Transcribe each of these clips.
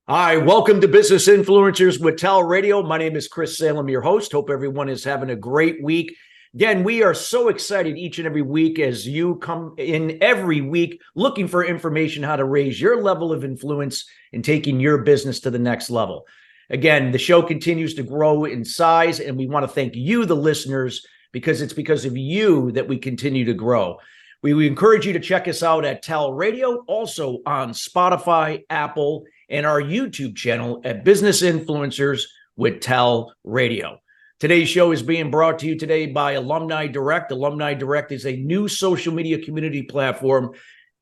Hi, welcome to Business Influencers with TALRadio. My name is Chris Salem, your host. Hope everyone is having a great week. Again, we are so excited each and every week as you come in every week looking for information how to raise your level of influence and taking your business to the next level. Again, the show continues to grow in size, and we want to thank you, the listeners, because it's because of you that we continue to grow. We encourage you to check us out at TALRadio, also on Spotify, Apple, and our YouTube channel at Business Influencers with TALRadio. Today's show is being brought to you today by Alumni Direct. Alumni Direct is a new social media community platform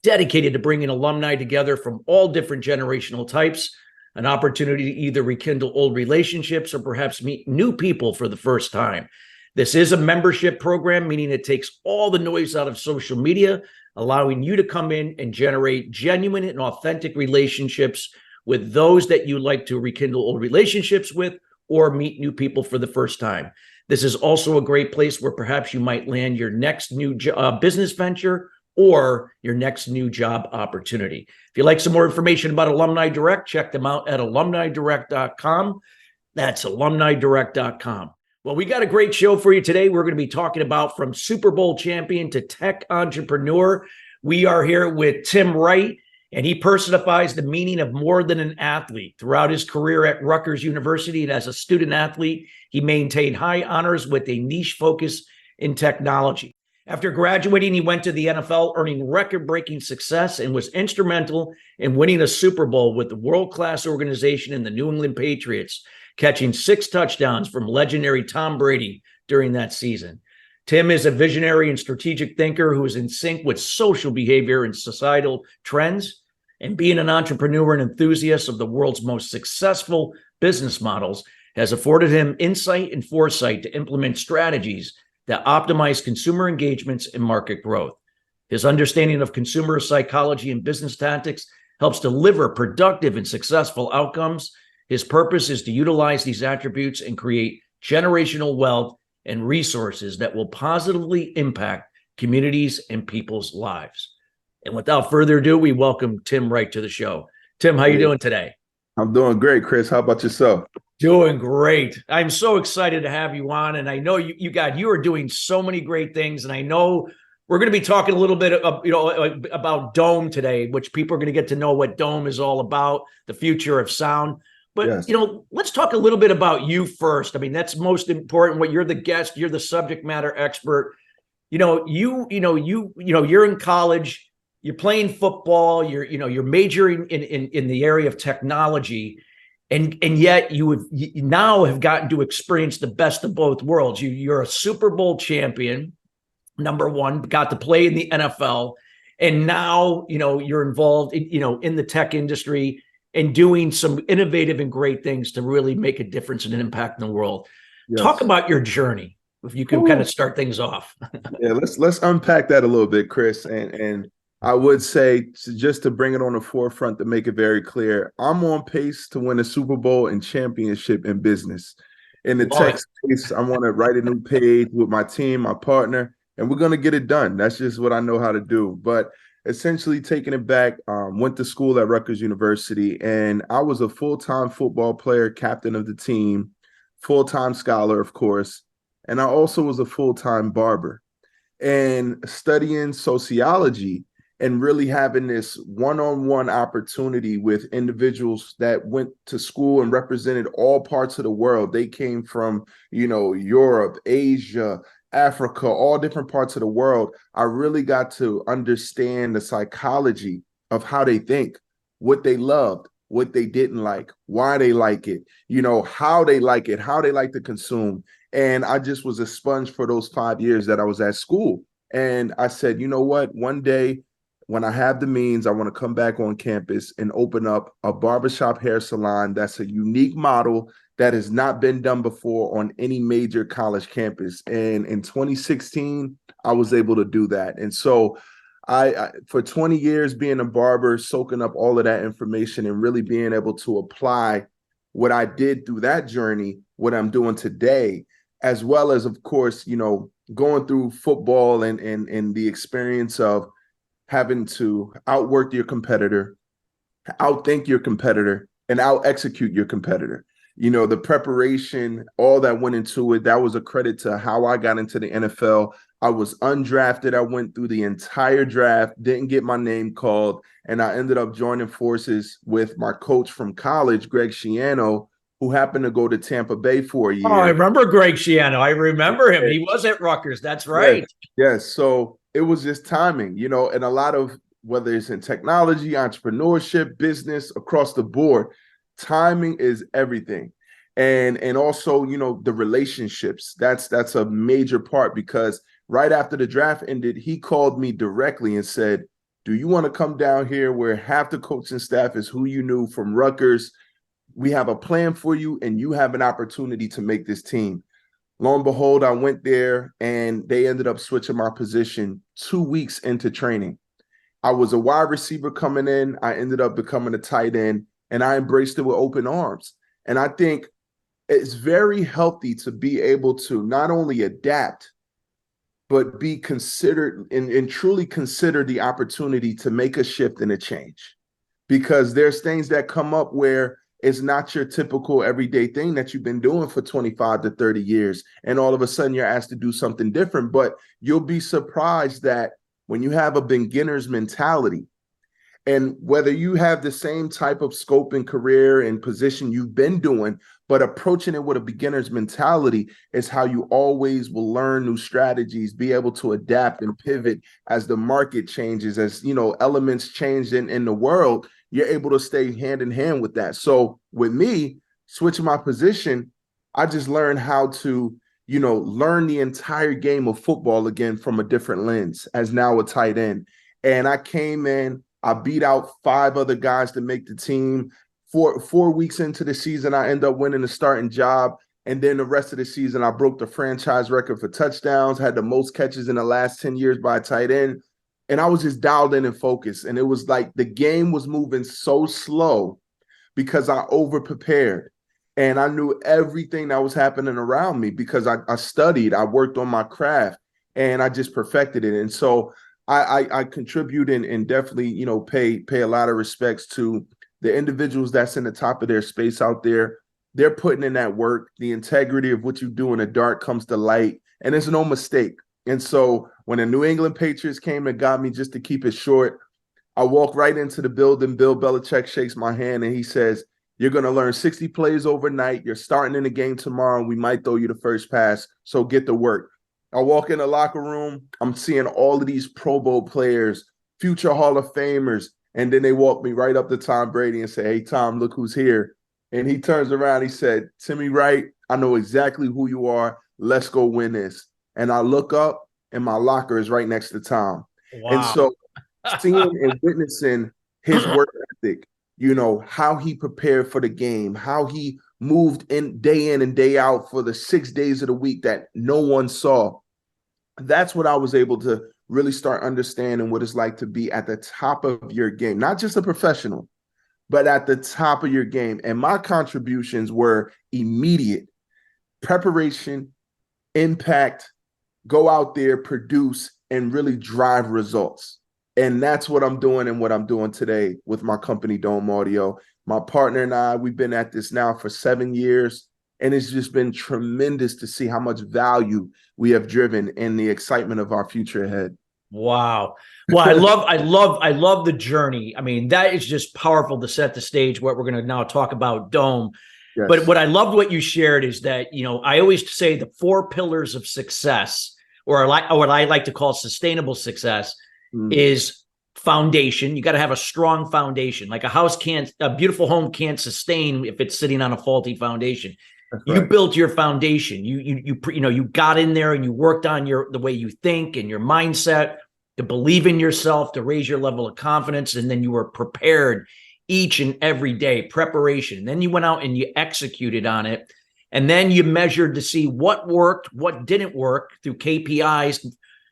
dedicated to bringing alumni together from all different generational types, an opportunity to either rekindle old relationships or perhaps meet new people for the first time. This is a membership program, meaning it takes all the noise out of social media, allowing you to come in and generate genuine and authentic relationships with those that you like to rekindle old relationships with or meet new people for the first time. This is also a great place where perhaps you might land your next new business venture or your next new job opportunity. If you'd like some more information about Alumni Direct, check them out at alumnidirect.com. That's alumnidirect.com. Well, we got a great show for you today. We're going to be talking about from Super Bowl champion to tech entrepreneur. We are here with Tim Wright, and he personifies the meaning of more than an athlete. Throughout his career at Rutgers University and as a student athlete, he maintained high honors with a niche focus in technology. After graduating, he went to the NFL, earning record-breaking success and was instrumental in winning a Super Bowl with the world-class organization in the New England Patriots, catching 6 touchdowns from legendary Tom Brady during that season. Tim is a visionary and strategic thinker who is in sync with social behavior and societal trends. And being an entrepreneur and enthusiast of the world's most successful business models has afforded him insight and foresight to implement strategies that optimize consumer engagements and market growth. His understanding of consumer psychology and business tactics helps deliver productive and successful outcomes. His purpose is to utilize these attributes and create generational wealth and resources that will positively impact communities and people's lives. And without further ado, we welcome Tim Wright to the show. Tim, how you doing today? I'm doing great, Chris. How about yourself? Doing great. I'm so excited to have you on. And I know you are doing so many great things. And I know we're going to be talking a little bit about Dome today, which people are going to get to know what Dome is all about, the future of sound. But, Yes. Let's talk a little bit about you first. I mean, that's most important. What you're the guest, you're the subject matter expert. You're in college, you're playing football, you're majoring in the area of technology. And yet you now have gotten to experience the best of both worlds. You're a Super Bowl champion, number one, got to play in the NFL. And now, you're involved in the tech industry and doing some innovative and great things to really make a difference and an impact in the world. Yes. Talk about your journey, if you can kind of start things off. Yeah, let's unpack that a little bit, Chris. And I would say, just to bring it on the forefront, to make it very clear, I'm on pace to win a Super Bowl and championship in business. In the tech space, I want to write a new page with my team, my partner, and we're going to get it done. That's just what I know how to do. But essentially, taking it back, went to school at Rutgers University, and I was a full-time football player, captain of the team, full-time scholar, of course, and I also was a full-time barber. And studying sociology and really having this one-on-one opportunity with individuals that went to school and represented all parts of the world. They came from, Europe, Asia, Africa, all different parts of the world. I really got to understand the psychology of how they think, what they loved, what they didn't like, why they like it, how they like it, how they like to consume. And I just was a sponge for those 5 years that I was at school. And I said, you know what, one day when I have the means, I want to come back on campus and open up a barbershop hair salon that's a unique model that has not been done before on any major college campus. And in 2016, I was able to do that. And so I for 20 years being a barber, soaking up all of that information and really being able to apply what I did through that journey, what I'm doing today, as well as, of course, going through football and the experience of having to outwork your competitor, outthink your competitor, and out execute your competitor. The preparation, all that went into it, that was a credit to how I got into the NFL. I was undrafted. I went through the entire draft, didn't get my name called, and I ended up joining forces with my coach from college, Greg Schiano, who happened to go to Tampa Bay for a Oh, I year. remember Greg Schiano. I remember him. He was at Rutgers. That's right. Yes. So it was just timing, and a lot of, whether it's in technology, entrepreneurship, business, across the board, timing is everything. And also, the relationships, that's a major part, because right after the draft ended, he called me directly and said, do you want to come down here where half the coaching staff is who you knew from Rutgers? We have a plan for you, and you have an opportunity to make this team. Lo and behold, I went there, and they ended up switching my position 2 weeks into training. I was a wide receiver coming in. I ended up becoming a tight end, and I embraced it with open arms. And I think it's very healthy to be able to not only adapt, but be considered and truly consider the opportunity to make a shift and a change. Because there's things that come up where it's not your typical everyday thing that you've been doing for 25 to 30 years. And all of a sudden you're asked to do something different. But you'll be surprised that when you have a beginner's mentality, and whether you have the same type of scope and career and position you've been doing, but approaching it with a beginner's mentality is how you always will learn new strategies, be able to adapt and pivot as the market changes, as elements change in the world. You're able to stay hand in hand with that. So with me switching my position, I just learned how to learn the entire game of football again from a different lens as now a tight end. And I came in, I beat out 5 other guys to make the team. 4 weeks into the season, I end up winning the starting job. And then the rest of the season, I broke the franchise record for touchdowns, had the most catches in the last 10 years by a tight end. And I was just dialed in and focused. And it was like the game was moving so slow because I over-prepared. And I knew everything that was happening around me because I studied, I worked on my craft, and I just perfected it. And so I contribute and definitely, pay a lot of respects to the individuals that's in the top of their space out there. They're putting in that work. The integrity of what you do in the dark comes to light, and it's no mistake. And so when the New England Patriots came and got me, just to keep it short, I walk right into the building. Bill Belichick shakes my hand and he says, you're going to learn 60 plays overnight. You're starting in the game tomorrow, and we might throw you the first pass. So get to work. I walk in the locker room. I'm seeing all of these Pro Bowl players, future Hall of Famers. And then they walk me right up to Tom Brady and say, hey, Tom, look who's here. And he turns around. He said, Timmy Wright, I know exactly who you are. Let's go win this. And I look up, and my locker is right next to Tom. Wow. And so seeing and witnessing his work ethic, how he prepared for the game, how he moved in and day out for the 6 days of the week that no one saw. That's what I was able to really start understanding what it's like to be at the top of your game, not just a professional, but at the top of your game. And my contributions were immediate: preparation, impact, go out there, produce, and really drive results. And that's what I'm doing and what I'm doing today with my company, Dome Audio. My partner and I, we've been at this now for 7 years, and it's just been tremendous to see how much value we have driven and the excitement of our future ahead. Wow. Well, I love the journey. I mean, that is just powerful to set the stage, what we're going to now talk about, Dome. Yes. But what I loved what you shared is that, I always say the 4 pillars of success, or what I like to call sustainable success, is foundation. You got to have a strong foundation. Like a beautiful home can't sustain if it's sitting on a faulty foundation. That's right. You built your foundation. You got in there and you worked on the way you think and your mindset, to believe in yourself, to raise your level of confidence. And then you were prepared each and every day, preparation. And then you went out and you executed on it. And then you measured to see what worked, what didn't work through KPIs,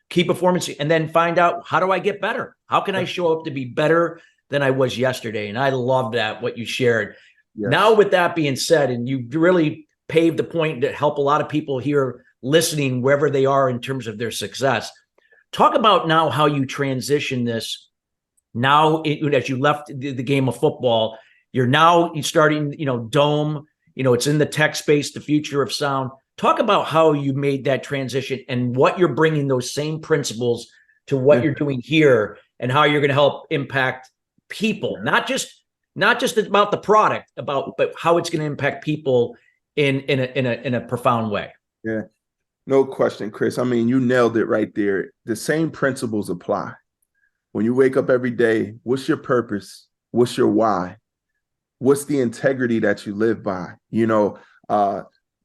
key performance, and then find out, how do I get better? How can I show up to be better than I was yesterday? And I love that, what you shared. Yes. Now, with that being said, and you really paved the point to help a lot of people here listening wherever they are in terms of their success. Talk about now how you transition this. Now, as you left the game of football, you're starting, Dome, it's in the tech space, the future of sound. Talk about how you made that transition and what you're bringing those same principles to what you're doing here and how you're going to help impact people, not just about the product, but how it's going to impact people in a profound way. Yeah, no question, Chris. I mean, you nailed it right there. The same principles apply. When you wake up every day, what's your purpose? What's your why? What's the integrity that you live by?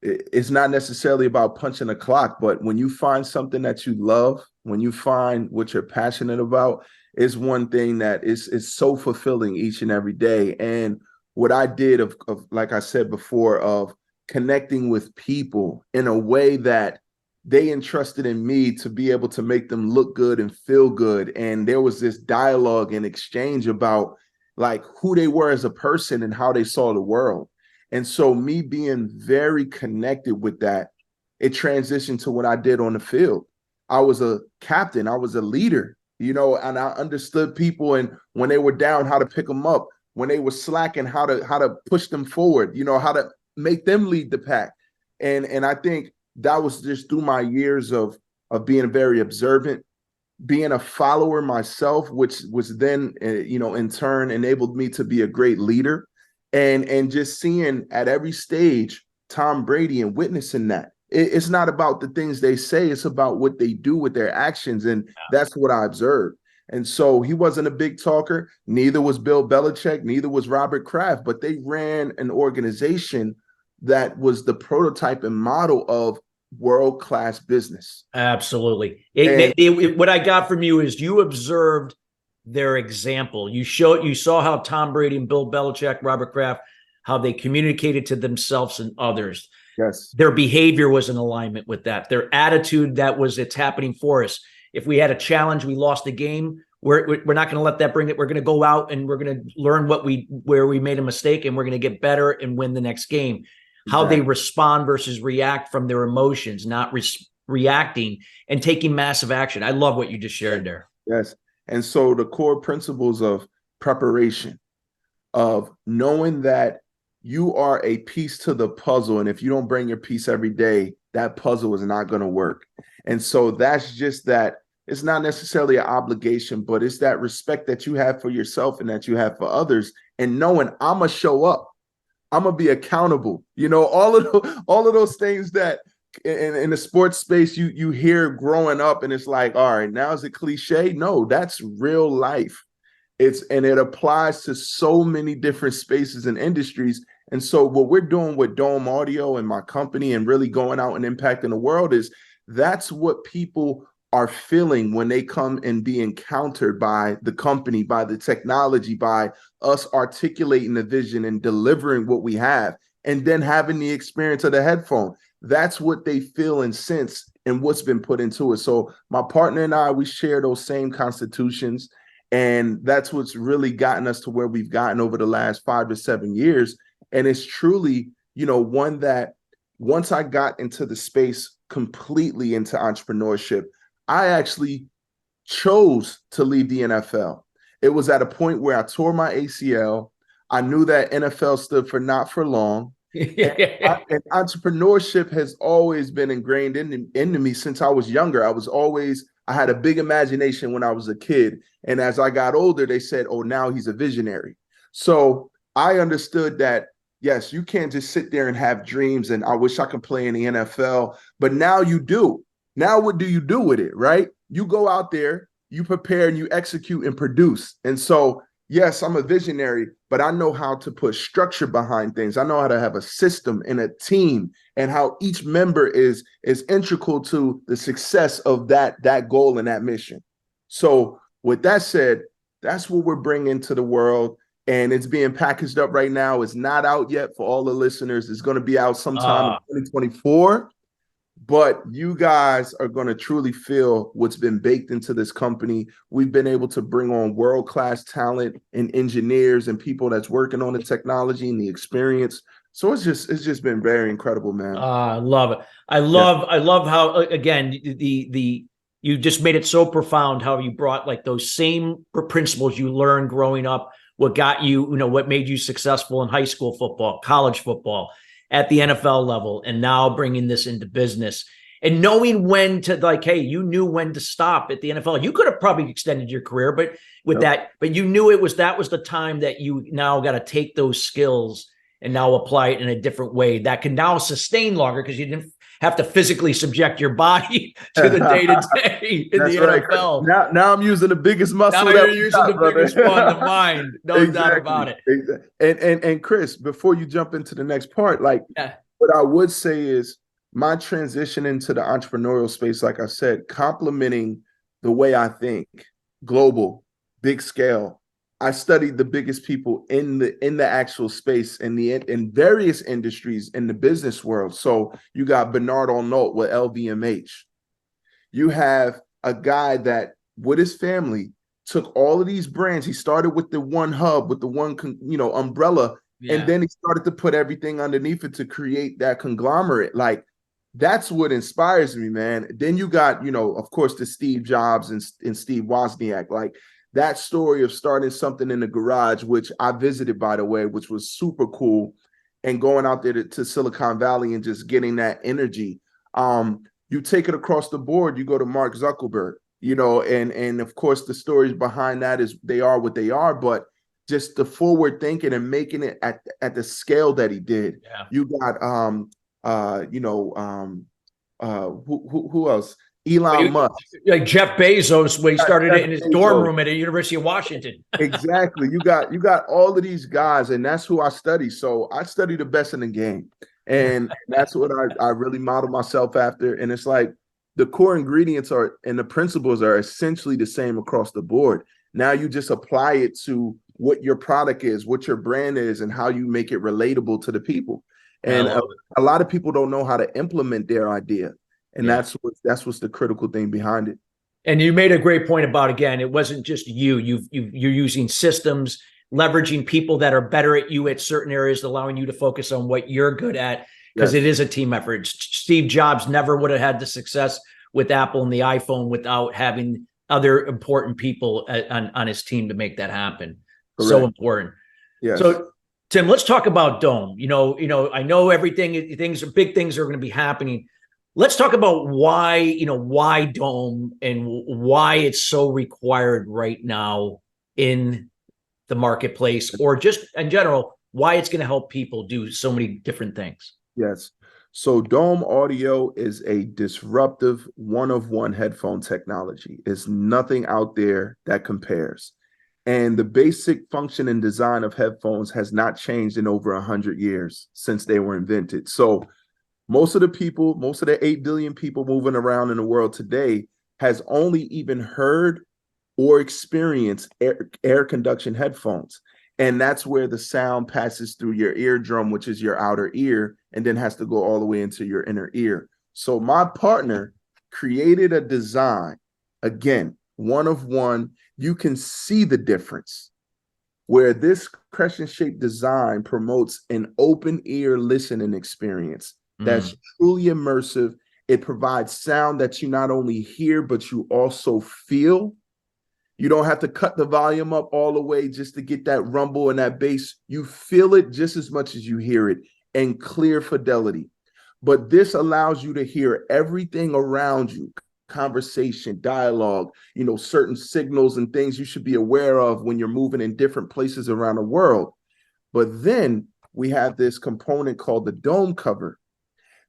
It's not necessarily about punching a clock, but when you find something that you love, when you find what you're passionate about, it's one thing that is so fulfilling each and every day. And what I did of like I said before, of connecting with people in a way that they entrusted in me to be able to make them look good and feel good. And there was this dialogue and exchange about like who they were as a person and how they saw the world. And so me being very connected with that, it transitioned to what I did on the field. I was a captain. I was a leader, and I understood people, and when they were down, how to pick them up. When they were slacking, how to push them forward, how to make them lead the pack. And I think that was just through my years of being very observant, being a follower myself, which was then, in turn enabled me to be a great leader, and just seeing at every stage Tom Brady and witnessing that. It's not about the things they say, it's about what they do with their actions. And that's what I observed. And so he wasn't a big talker. Neither was Bill Belichick, neither was Robert Kraft, but they ran an organization that was the prototype and model of world-class business. Absolutely. What I got from you is you observed their example. You saw how Tom Brady and Bill Belichick, Robert Kraft, how they communicated to themselves and others. Yes. Their behavior was in alignment with that. Their attitude, it's happening for us. If we had a challenge, we lost a game, we're not going to let that bring it. We're going to go out and we're going to learn where we made a mistake, and we're going to get better and win the next game. How they respond versus react from their emotions, not reacting and taking massive action. I love what you just shared there. Yes. And so the core principles of preparation, of knowing that you are a piece to the puzzle, and if you don't bring your piece every day, that puzzle is not going to work. And so that's just that. It's not necessarily an obligation, but it's that respect that you have for yourself and that you have for others, and knowing I'm going to show up. I'm going to be accountable. All of those things that in the sports space you hear growing up, and it's like, all right, now is it cliche? No, that's real life. It applies to so many different spaces and industries. And so what we're doing with Dome Audio and my company and really going out and impacting the world is that's what people are feeling when they come and be encountered by the company, by the technology, by us articulating the vision and delivering what we have, and then having the experience of the headphone. That's what they feel and sense and what's been put into it. So my partner and I, we share those same constitutions, and that's what's really gotten us to where we've gotten over the last 5 to 7 years. And it's truly, one that once I got into the space completely into entrepreneurship, I actually chose to leave the NFL. It was at a point where I tore my ACL. I knew that NFL stood for not for long. And entrepreneurship has always been ingrained into me since I was younger. I had a big imagination when I was a kid. And as I got older, they said, oh, now he's a visionary. So I understood that, yes, you can't just sit there and have dreams and I wish I could play in the NFL, but now you do. Now what do you do with it, right? You go out there, you prepare, and you execute and produce. And so, yes, I'm a visionary, but I know how to put structure behind things. I know how to have a system and a team, and how each member is integral to the success of that goal and that mission. So with that said, that's what we're bringing to the world, and it's being packaged up right now. It's not out yet for all the listeners. It's going to be out sometime in 2024. But you guys are going to truly feel what's been baked into this company. We've been able to bring on world-class talent and engineers and people that's working on the technology and the experience So it's just been very incredible, man. I love it. I love how, again, the you just made it so profound how you brought like those same principles you learned growing up, what got you, what made you successful in high school football, college football, at the NFL level, and now bringing this into business and knowing when to, like, hey, you knew when to stop at the NFL. You could have probably extended your career, but but you knew that was the time that you now got to take those skills and now apply it in a different way that can now sustain longer because you didn't have to physically subject your body to the day-to-day in the NFL. Now I'm using the biggest muscle. Now you're using the biggest one, the mind. No doubt about it. Exactly. And Chris, before you jump into the next part, what I would say is my transition into the entrepreneurial space, like I said, complementing the way I think, global, big scale. I studied the biggest people in the actual space in various industries in the business world. So you got Bernard Arnault with LVMH. You have a guy that with his family took all of these brands. He started with the one hub, with the one umbrella, and then he started to put everything underneath it to create that conglomerate. Like, that's what inspires me, man. Then you got, of course, the Steve Jobs and Steve Wozniak, like. That story of starting something in the garage, which I visited, by the way, which was super cool, and going out there to Silicon Valley and just getting that energy. You take it across the board, you go to Mark Zuckerberg, and of course the stories behind that is they are what they are, but just the forward thinking and making it at the scale that he did. Yeah. You got who else? Elon Musk. Like Jeff Bezos, when he started it in his dorm room at the University of Washington. Exactly. You got all of these guys, and that's who I study. So I study the best in the game. And that's what I really model myself after. And it's like the core ingredients and the principles are essentially the same across the board. Now you just apply it to what your product is, what your brand is, and how you make it relatable to the people. And a lot of people don't know how to implement their idea. And that's what's the critical thing behind it. And you made a great point about, again, it wasn't just you're using systems, leveraging people that are better at you at certain areas, allowing you to focus on what you're good at, because it is a team effort. Steve Jobs never would have had the success with Apple and the iPhone without having other important people on his team to make that happen. Correct. So important. Yes. So Tim, let's talk about Dome. I know big things are going to be happening. Let's talk about why Dome and why it's so required right now in the marketplace, or just in general, why it's going to help people do so many different things. Yes. So Dome Audio is a disruptive one-of-one headphone technology. There's nothing out there that compares. And the basic function and design of headphones has not changed in over 100 years since they were invented. So most of the 8 billion people moving around in the world today has only even heard or experienced air conduction headphones. And that's where the sound passes through your eardrum, which is your outer ear, and then has to go all the way into your inner ear. So my partner created a design, again, one of one. You can see the difference where this crescent-shaped design promotes an open ear listening experience that's truly immersive. It provides sound that you not only hear, but you also feel. You don't have to cut the volume up all the way just to get that rumble and that bass. You feel it just as much as you hear it, and clear fidelity. But this allows you to hear everything around you, conversation, dialogue, certain signals and things you should be aware of when you're moving in different places around the world. But then we have this component called the dome cover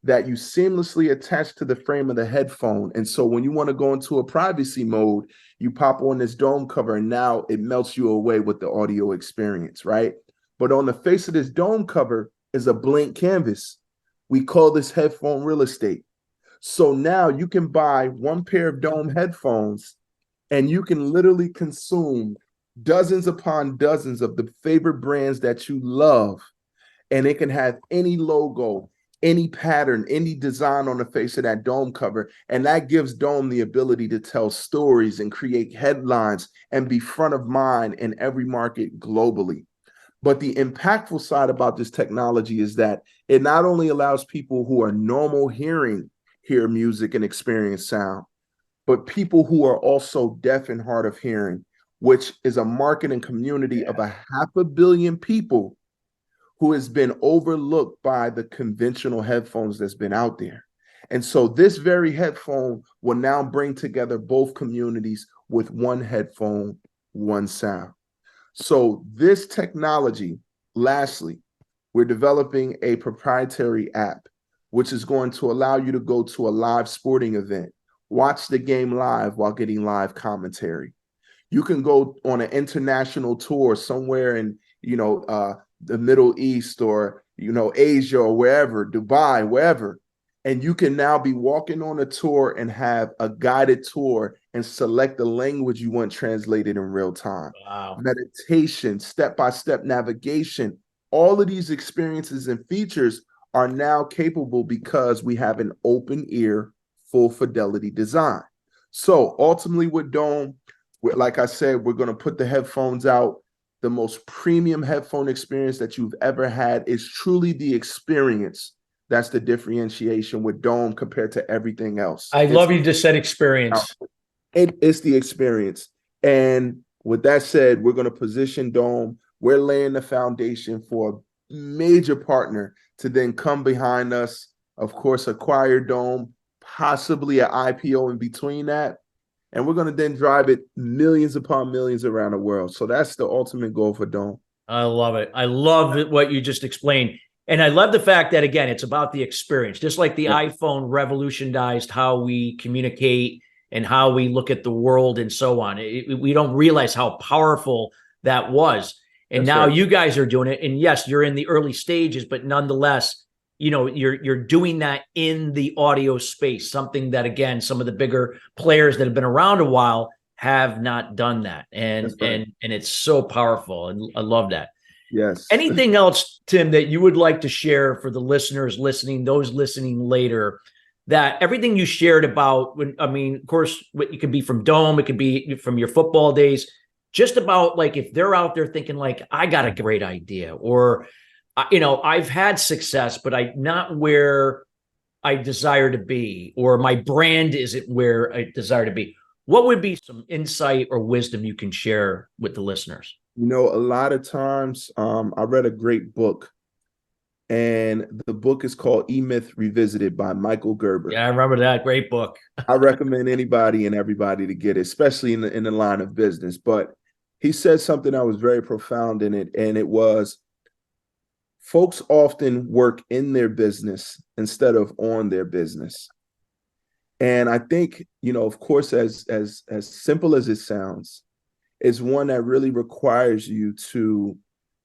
that you seamlessly attach to the frame of the headphone. And so when you want to go into a privacy mode, you pop on this dome cover, and now it melts you away with the audio experience, right? But on the face of this dome cover is a blank canvas. We call this headphone real estate. So now you can buy one pair of Dome headphones, and you can literally consume dozens upon dozens of the favorite brands that you love. And it can have any logo, any pattern, any design on the face of that dome cover. And that gives Dome the ability to tell stories and create headlines and be front of mind in every market globally. But the impactful side about this technology is that it not only allows people who are normal hearing hear music and experience sound, but people who are also deaf and hard of hearing, which is a market and community of 500 million people who has been overlooked by the conventional headphones that's been out there. And so this very headphone will now bring together both communities with one headphone, one sound. So this technology, lastly, we're developing a proprietary app, which is going to allow you to go to a live sporting event, watch the game live while getting live commentary. You can go on an international tour somewhere in, the Middle East or, Asia or wherever, Dubai, wherever. And you can now be walking on a tour and have a guided tour and select the language you want translated in real time. Wow. Meditation, step-by-step navigation, all of these experiences and features are now capable because we have an open ear, full fidelity design. So ultimately with Dome, like I said, we're going to put the headphones out. The most premium headphone experience that you've ever had is truly the experience. That's the differentiation with Dome compared to everything else. I love you just said experience. It's the experience. And with that said, we're going to position Dome. We're laying the foundation for a major partner to then come behind us, of course, acquire Dome, possibly an IPO in between that. And we're going to then drive it millions upon millions around the world. So that's the ultimate goal for Dome. I love it. I love what you just explained. And I love the fact that, again, it's about the experience. Just like the iPhone revolutionized how we communicate and how we look at the world and so on. We don't realize how powerful that was. And now you guys are doing it. And yes, you're in the early stages, but nonetheless, you're doing that in the audio space, something that, again, some of the bigger players that have been around a while have not done that. And it's so powerful. And I love that. Yes. Anything else, Tim, that you would like to share for the listeners listening, those listening later, that everything you shared about, of course, it could be from Dome, it could be from your football days, just about like, if they're out there thinking like, I got a great idea, or, I've had success, but I'm not where I desire to be, or my brand isn't where I desire to be. What would be some insight or wisdom you can share with the listeners? A lot of times I read a great book, and the book is called E-Myth Revisited by Michael Gerber. Yeah, I remember that. Great book. I recommend anybody and everybody to get it, especially in the line of business. But he said something that was very profound in it, and it was, folks often work in their business instead of on their business. And I think, of course, as simple as it sounds, is one that really requires you to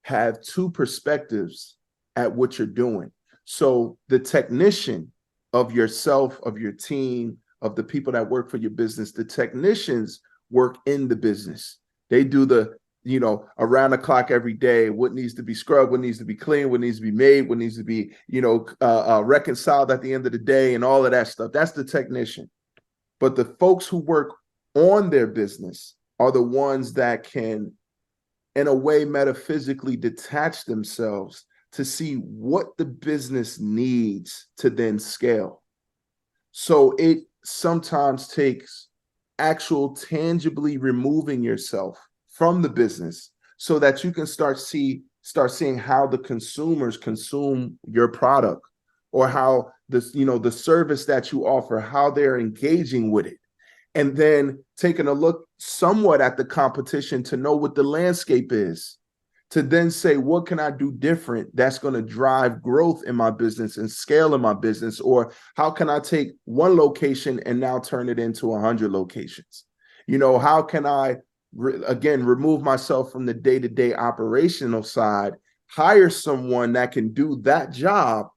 have two perspectives at what you're doing. So the technician of yourself, of your team, of the people that work for your business, the technicians work in the business. They do the, around the clock every day, what needs to be scrubbed, what needs to be cleaned, what needs to be made, what needs to be, reconciled at the end of the day, and all of that stuff. That's the technician. But the folks who work on their business are the ones that can, in a way, metaphysically detach themselves to see what the business needs to then scale. So it sometimes takes actual tangibly removing yourself from the business so that you can start seeing how the consumers consume your product, or how this, the service that you offer, how they're engaging with it. And then taking a look somewhat at the competition to know what the landscape is, to then say, what can I do different that's going to drive growth in my business and scale in my business? Or how can I take one location and now turn it into 100 locations? How can I, again, remove myself from the day-to-day operational side, hire someone that can do that job,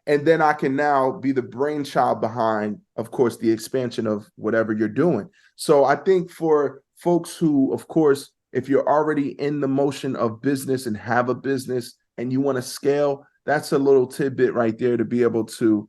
and then I can now be the brainchild behind, of course, the expansion of whatever you're doing. So I think for folks who, of course, if you're already in the motion of business and have a business and you want to scale, that's a little tidbit right there to be able to,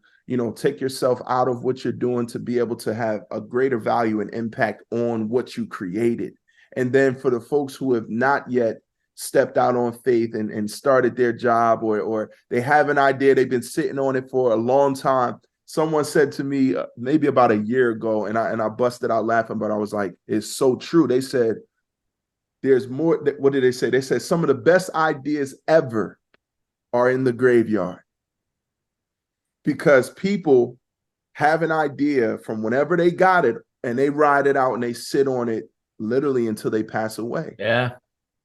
take yourself out of what you're doing to be able to have a greater value and impact on what you created. And then for the folks who have not yet, stepped out on faith and started their job, or they have an idea, they've been sitting on it for a long time. Someone said to me maybe about a year ago, and I busted out laughing, but I was like, it's so true. They said, there's more. What did they say? They said some of the best ideas ever are in the graveyard, because people have an idea from whenever they got it and they ride it out and they sit on it literally until they pass away. Yeah.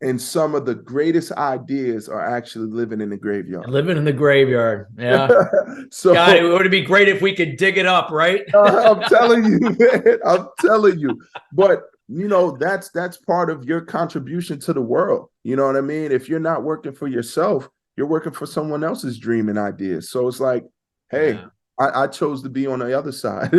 And some of the greatest ideas are actually living in the graveyard. Living in the graveyard. Yeah. So God, it would be great if we could dig it up, right? I'm telling you, man. I'm telling you. But that's part of your contribution to the world. You know what I mean? If you're not working for yourself, you're working for someone else's dream and ideas. So it's like, hey, yeah. I chose to be on the other side.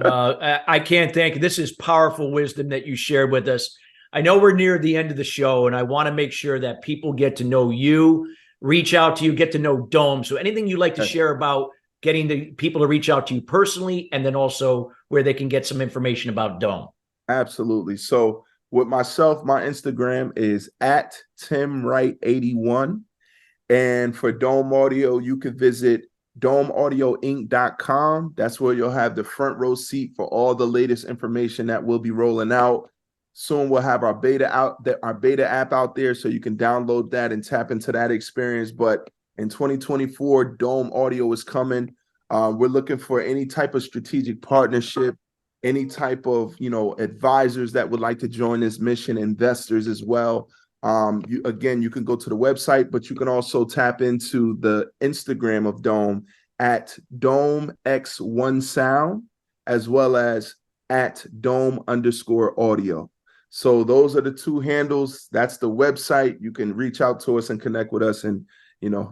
I can't thank you. This is powerful wisdom that you shared with us. I know we're near the end of the show, and I want to make sure that people get to know you, reach out to you, get to know Dome. So anything you'd like to share about getting the people to reach out to you personally, and then also where they can get some information about Dome. Absolutely. So with myself, my Instagram is at TimWright81. And for Dome Audio, you can visit domeaudioinc.com. That's where you'll have the front row seat for all the latest information that we'll be rolling out. Soon we'll have our beta app out there, so you can download that and tap into that experience. But in 2024, Dome Audio is coming. We're looking for any type of strategic partnership, any type of advisors that would like to join this mission, investors as well. You can go to the website, but you can also tap into the Instagram of Dome at DomeX1Sound, as well as at Dome_audio. So those are the two handles. That's the website. You can reach out to us and connect with us and,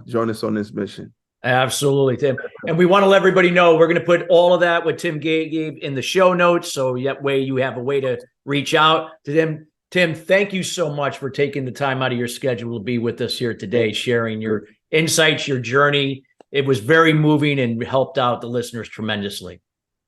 join us on this mission. Absolutely, Tim. And we want to let everybody know we're going to put all of that what Tim gave in the show notes. So that way you have a way to reach out to them. Tim, thank you so much for taking the time out of your schedule to be with us here today, sharing your insights, your journey. It was very moving and helped out the listeners tremendously.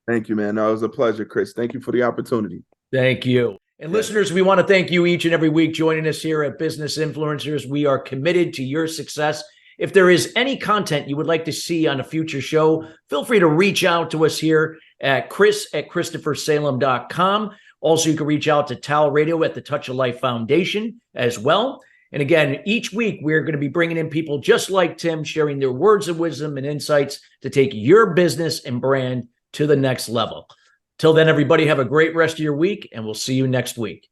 Thank you, man. No, it was a pleasure, Chris. Thank you for the opportunity. Thank you. And listeners, we want to thank you each and every week joining us here at Business Influencers. We are committed to your success. If there is any content you would like to see on a future show, feel free to reach out to us here at chris@christophersalem.com. Also, you can reach out to TALRadio at the Touch of Life Foundation as well. And again, each week, we're going to be bringing in people just like Tim, sharing their words of wisdom and insights to take your business and brand to the next level. Till then, everybody, have a great rest of your week, and we'll see you next week.